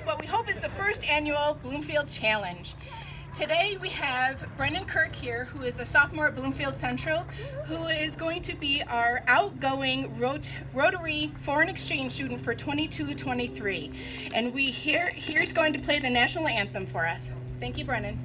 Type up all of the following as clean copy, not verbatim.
what we hope is the first annual Bloomfield Challenge. Today we have Brendan Kirk here, who is a sophomore at Bloomfield Central, who is going to be our outgoing Rotary foreign exchange student for 22-23. And he's going to play the national anthem for us. Thank you, Brendan.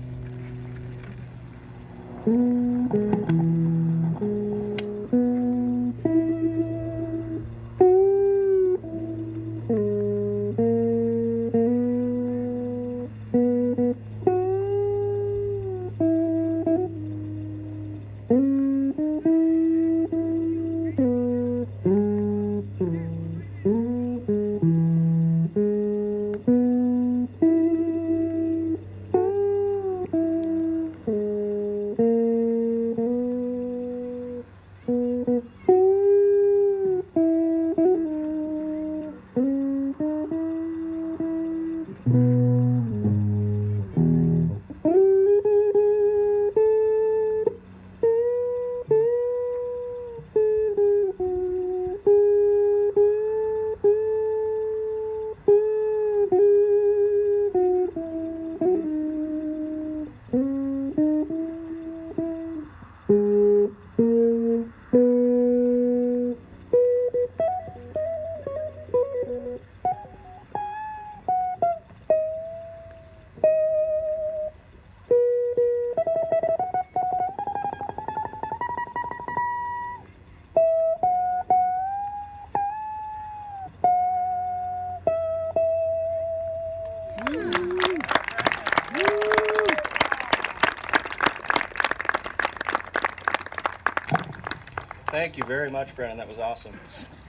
Thank you very much, Brennan. That was awesome.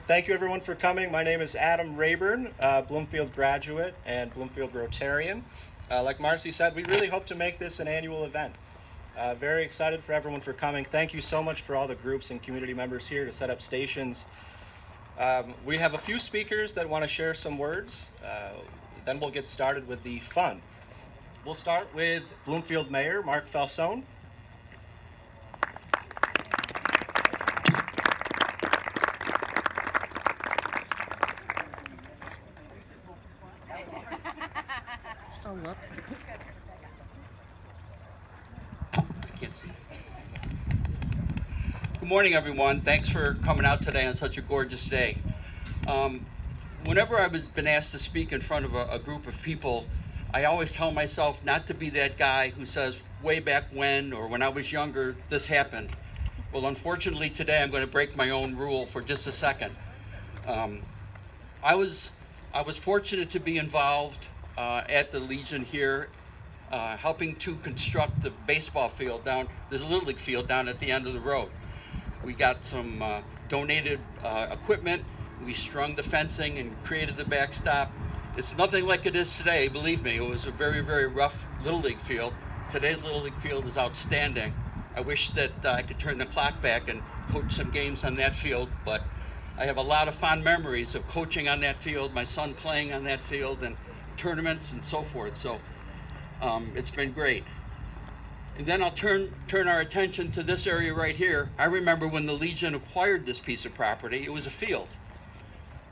Thank you, everyone, for coming. My name is Adam Rayburn, Bloomfield graduate and Bloomfield Rotarian. Like Marcy said, we really hope to make this an annual event. Very excited for everyone for coming. Thank you so much for all the groups and community members here to set up stations. We have a few speakers that want to share some words. Then we'll get started with the fun. We'll start with Bloomfield Mayor Mark Falsone. Good morning, everyone. Thanks for coming out today on such a gorgeous day. Whenever I've been asked to speak in front of a group of people, I always tell myself not to be that guy who says, way back when, or when I was younger, this happened. Well, unfortunately, today I'm going to break my own rule for just a second. I was fortunate to be involved at the Legion here, helping to construct the baseball field down, there's a Little League field down at the end of the road. We got some donated equipment, we strung the fencing and created the backstop. It's nothing like it is today, believe me. It was a very, very rough Little League field. Today's Little League field is outstanding. I wish that I could turn the clock back and coach some games on that field, but I have a lot of fond memories of coaching on that field, my son playing on that field, and tournaments and so forth. So it's been great. And then I'll turn our attention to this area right here. I remember when the Legion acquired this piece of property, it was a field.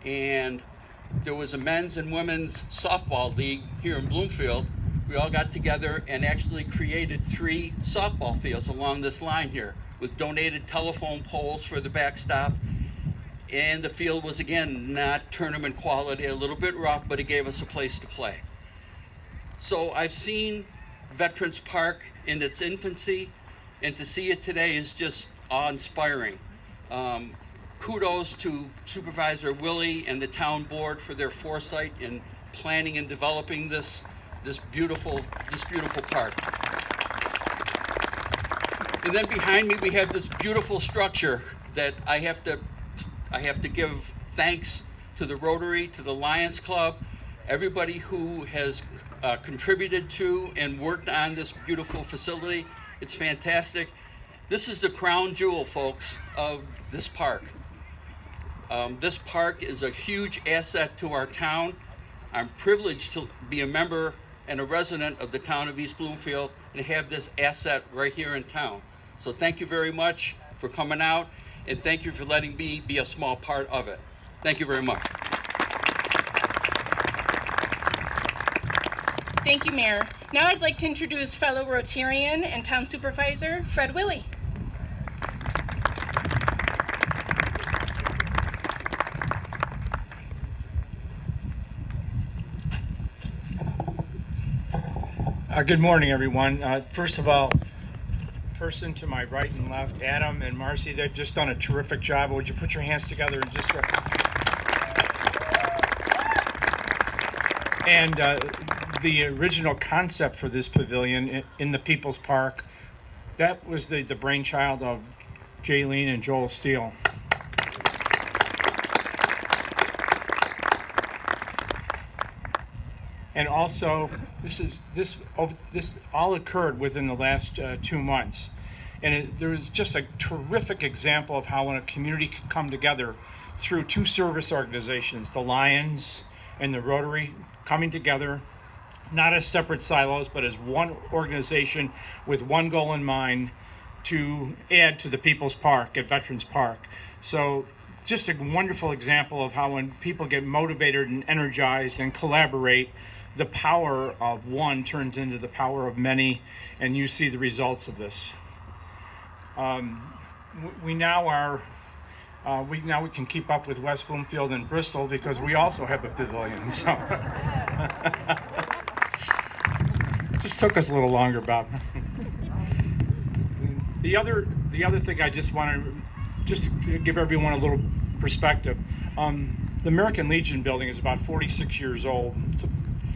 And there was a men's and women's softball league here in Bloomfield. We all got together and actually created 3 softball fields along this line here with donated telephone poles for the backstop. And the field was, again, not tournament quality, a little bit rough, but it gave us a place to play. So I've seen Veterans Park in its infancy, and to see it today is just awe-inspiring. Kudos to Supervisor Willie and the town board for their foresight in planning and developing this beautiful park. And then behind me we have this beautiful structure that I have to give thanks to the Rotary, to the Lions Club, everybody who has contributed to and worked on this beautiful facility. It's fantastic. This is the crown jewel, folks, of this park. This park is a huge asset to our town. I'm privileged to be a member and a resident of the town of East Bloomfield and have this asset right here in town. So thank you very much for coming out, and thank you for letting me be a small part of it. Thank you very much. Thank you, Mayor. Now I'd like to introduce fellow Rotarian and Town Supervisor Fred Willey. Good morning, everyone. First of all, person to my right and left, Adam and Marcy, they've just done a terrific job. Would you put your hands together and just... And the original concept for this pavilion in the People's Park, that was the brainchild of Jaylene and Joel Steele. And also, this all occurred within the last 2 months, and there was just a terrific example of how when a community can come together through two service organizations, the Lions and the Rotary, coming together, not as separate silos, but as one organization with one goal in mind, to add to the People's Park at Veterans Park. So just a wonderful example of how when people get motivated and energized and collaborate, the power of one turns into the power of many, and you see the results of this. We can keep up with West Bloomfield and Bristol because we also have a pavilion. So just took us a little longer, Bob. The other thing I just want to give everyone a little perspective. The American Legion building is about 46 years old. It's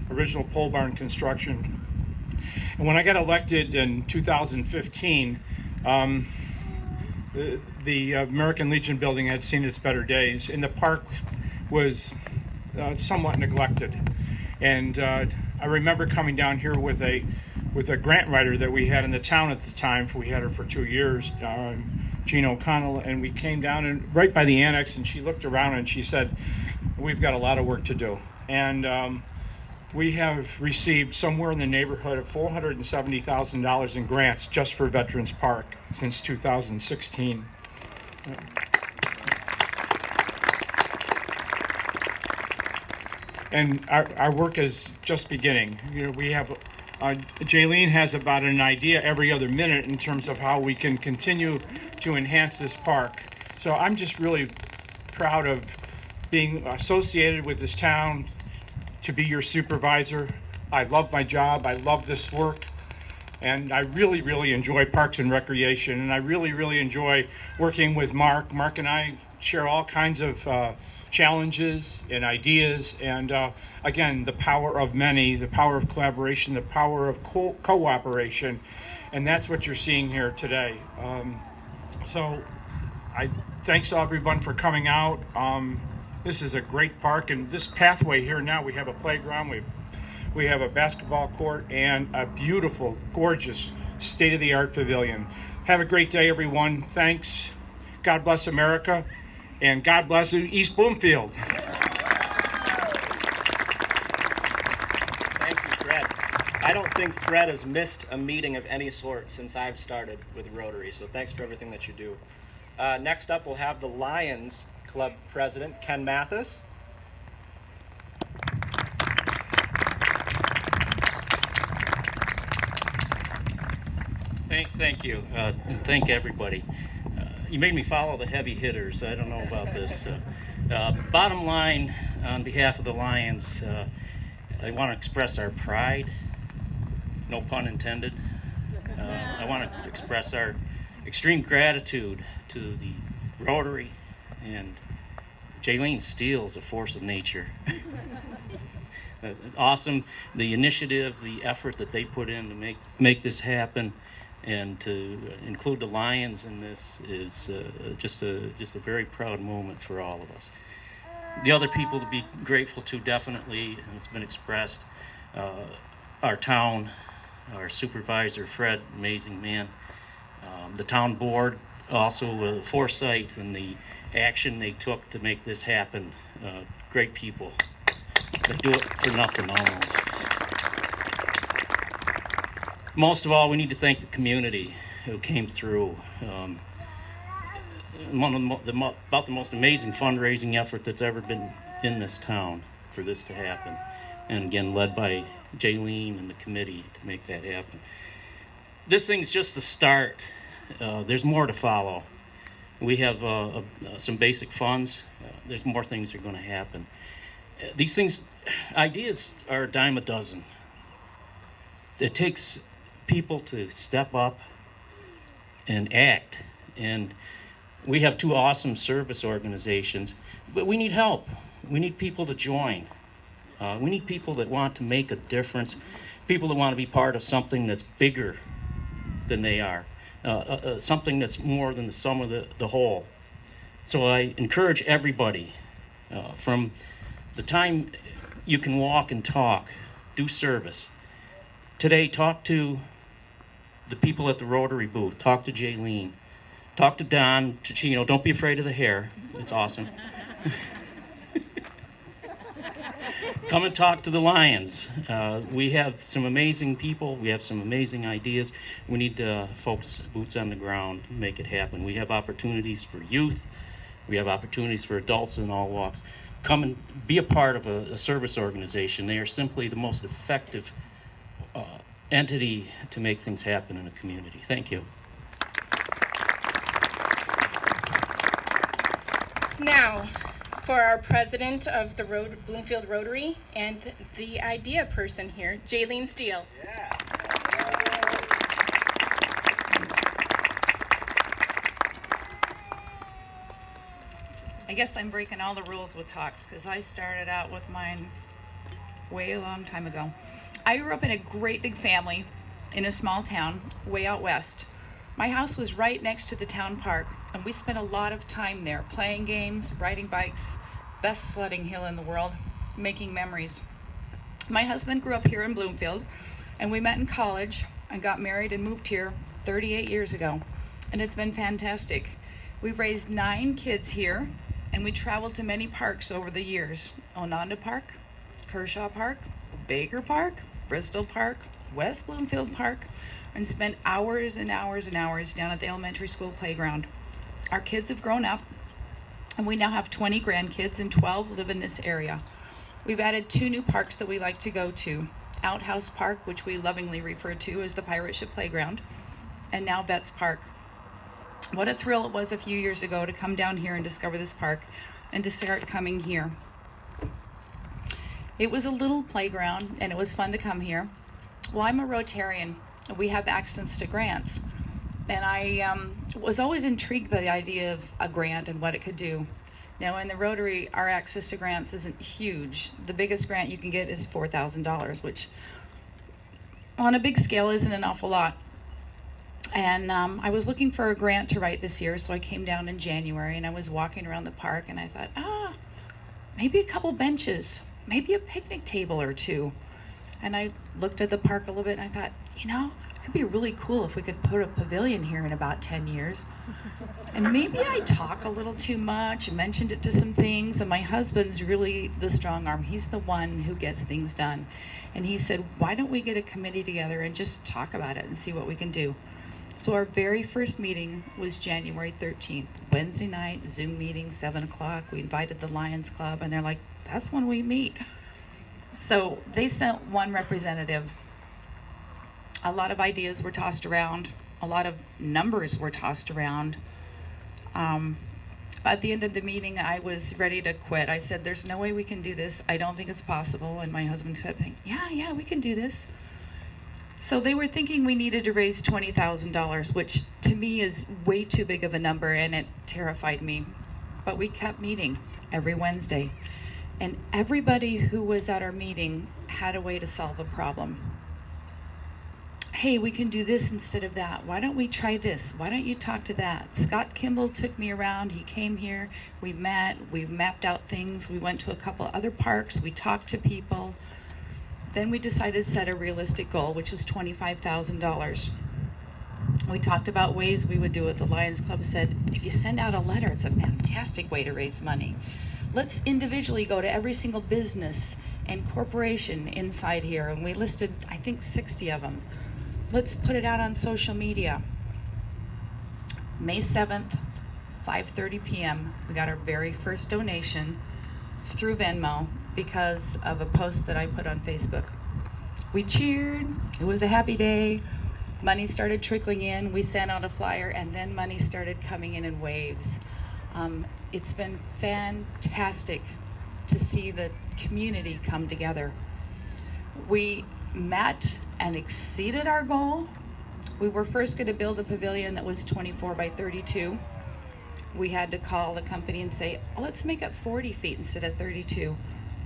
original pole barn construction. And when I got elected in 2015, the American Legion building had seen its better days, and the park was somewhat neglected. And I remember coming down here with a grant writer that we had in the town at the time. We had her for 2 years, Jean O'Connell, and we came down and right by the annex, and she looked around and she said, "We've got a lot of work to do." And we have received somewhere in the neighborhood of $470,000 in grants just for Veterans Park since 2016. And our work is just beginning. You know, we have, Jaylene has about an idea every other minute in terms of how we can continue to enhance this park. So I'm just really proud of being associated with this town, to be your supervisor. I love my job, I love this work, and I really, really enjoy Parks and Recreation, and I really, really enjoy working with Mark. Mark and I share all kinds of challenges and ideas, and again, the power of many, the power of collaboration, the power of cooperation, and that's what you're seeing here today. So thanks everyone for coming out. This is a great park, and this pathway here now, we have a playground, we have a basketball court, and a beautiful, gorgeous, state-of-the-art pavilion. Have a great day, everyone. Thanks. God bless America, and God bless East Bloomfield. Thank you, Fred. I don't think Fred has missed a meeting of any sort since I've started with Rotary, so thanks for everything that you do. Next up, we'll have the Lions Club President, Ken Mathis. Thank you, and thank everybody. You made me follow the heavy hitters. I don't know about this. Bottom line, on behalf of the Lions, I want to express our pride, no pun intended. I want to express our extreme gratitude to the Rotary, and Jaylene Steele's a force of nature. Awesome, the initiative, the effort that they put in to make this happen, and to include the Lions in this is just a very proud moment for all of us. The other people to be grateful to, definitely, and it's been expressed, our town, our supervisor Fred, amazing man, the town board, also foresight and the action they took to make this happen. Great people that do it for nothing almost. Most of all, we need to thank the community who came through. About the most amazing fundraising effort that's ever been in this town for this to happen. and again, led by Jaylene and the committee to make that happen. This thing's just the start. There's more to follow. We have some basic funds. There's more things that are going to happen. These things, ideas are a dime a dozen. It takes people to step up and act. And we have two awesome service organizations, but we need help. We need people to join. We need people that want to make a difference, people that want to be part of something that's bigger than they are, something that's more than the sum of the whole. So I encourage everybody, from the time you can walk and talk, do service. Today, talk to the people at the Rotary booth. Talk to Jaylene. Talk to Don Ticino. Don't be afraid of the hair. It's awesome. Come and talk to the Lions. We have some amazing people. We have some amazing ideas. We need folks, boots on the ground, to make it happen. We have opportunities for youth. We have opportunities for adults in all walks. Come and be a part of a service organization. They are simply the most effective entity to make things happen in a community. Thank you. Now, for our president of the Bloomfield Rotary and the idea person here, Jaylene Steele. Yeah. I guess I'm breaking all the rules with talks because I started out with mine way a long time ago. I grew up in a great big family in a small town way out west. My house was right next to the town park, and we spent a lot of time there playing games, riding bikes, best sledding hill in the world, making memories. My husband grew up here in Bloomfield, and we met in college and got married and moved here 38 years ago, and it's been fantastic. We've raised 9 kids here, and we traveled to many parks over the years. Ononda Park, Kershaw Park, Baker Park, Bristol Park, West Bloomfield Park, and spent hours and hours and hours down at the elementary school playground. Our kids have grown up, and we now have 20 grandkids, and 12 live in this area. We've added 2 new parks that we like to go to. Outhouse Park, which we lovingly refer to as the Pirate Ship Playground, and now Betts Park. What a thrill it was a few years ago to come down here and discover this park and to start coming here. It was a little playground, and it was fun to come here. Well, I'm a Rotarian. We have access to grants, and I was always intrigued by the idea of a grant and what it could do. Now, in the Rotary, our access to grants isn't huge. The biggest grant you can get is $4,000, which on a big scale isn't an awful lot. And I was looking for a grant to write this year, so I came down in January, and I was walking around the park, and I thought, maybe a couple benches, maybe a picnic table or 2. And I looked at the park a little bit, and I thought, it'd be really cool if we could put a pavilion here in about 10 years. And maybe I talk a little too much and mentioned it to some things, and my husband's really the strong arm. He's the one who gets things done. And he said, why don't we get a committee together and just talk about it and see what we can do? So our very first meeting was January 13th, Wednesday night, Zoom meeting, 7 o'clock. We invited the Lions Club, and they're like, that's when we meet. So they sent 1 representative. A lot of ideas were tossed around. A lot of numbers were tossed around. At the end of the meeting, I was ready to quit. I said, there's no way we can do this. I don't think it's possible. And my husband said, yeah, we can do this. So they were thinking we needed to raise $20,000, which to me is way too big of a number, and it terrified me. But we kept meeting every Wednesday. And everybody who was at our meeting had a way to solve a problem. Hey, we can do this instead of that. Why don't we try this? Why don't you talk to that? Scott Kimball took me around. He came here. We met. We mapped out things. We went to a couple other parks. We talked to people. Then we decided to set a realistic goal, which was $25,000. We talked about ways we would do it. The Lions Club said, if you send out a letter, it's a fantastic way to raise money. Let's individually go to every single business and corporation inside here. And we listed, I think, 60 of them. Let's put it out on social media. May 7th, 5:30 p.m., we got our very first donation through Venmo because of a post that I put on Facebook. We cheered. It was a happy day. Money started trickling in. We sent out a flyer, and then money started coming in waves. It's been fantastic to see the community come together. We met and exceeded our goal. We were first going to build a pavilion that was 24 by 32. We had to call the company and say, oh, let's make it 40 feet instead of 32.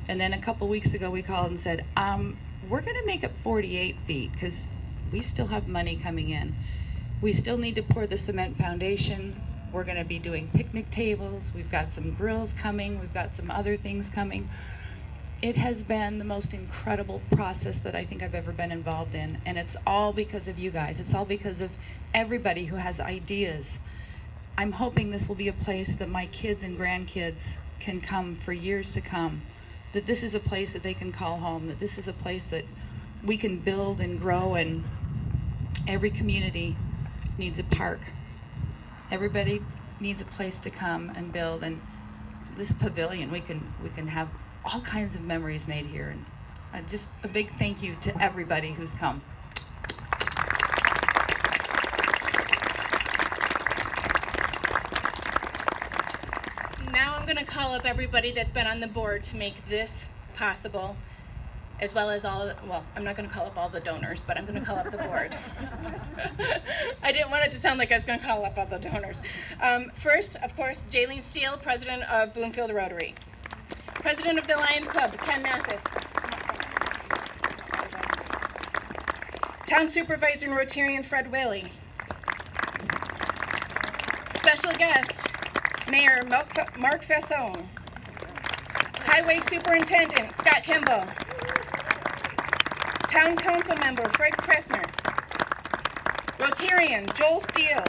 And then a couple weeks ago we called and said, we're going to make it 48 feet because we still have money coming in. We still need to pour the cement foundation. We're going to be doing picnic tables. We've got some grills coming. We've got some other things coming. It has been the most incredible process that I think I've ever been involved in. And it's all because of you guys. It's all because of everybody who has ideas. I'm hoping this will be a place that my kids and grandkids can come for years to come. That this is a place that they can call home. That this is a place that we can build and grow, and every community needs a park. Everybody needs a place to come and build, and this pavilion, we can have all kinds of memories made here. And just a big thank you to everybody who's come. Now I'm going to call up everybody that's been on the board to make this possible, as well as I'm not going to call up all the donors, but I'm going to call up the board. I didn't want it to sound like I was going to call up all the donors. First, of course, Jaylene Steele, President of Bloomfield Rotary. President of the Lions Club, Ken Mathis. Town Supervisor and Rotarian Fred Whaley. Special guest, Mayor Mark Fassone. Highway Superintendent Scott Kimball. Town Council Member Fred Kressner. Rotarian Joel Steele.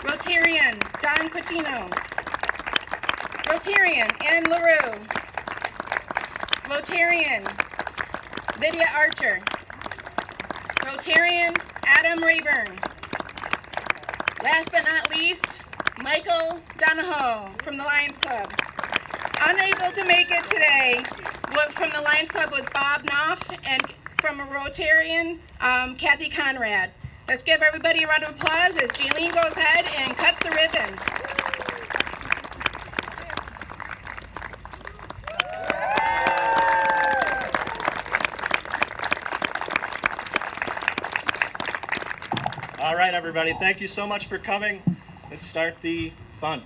Rotarian Don Cotino. Rotarian Ann LaRue. Rotarian Lydia Archer. Rotarian Adam Rayburn. Last but not least, Michael Donahoe from the Lions Club. Unable to make it today from the Lions Club was Bob Knopf, and from a Rotarian, Kathy Conrad. Let's give everybody a round of applause as Jaylene goes ahead and cuts the ribbon. All right, everybody. Thank you so much for coming. Let's start the fun.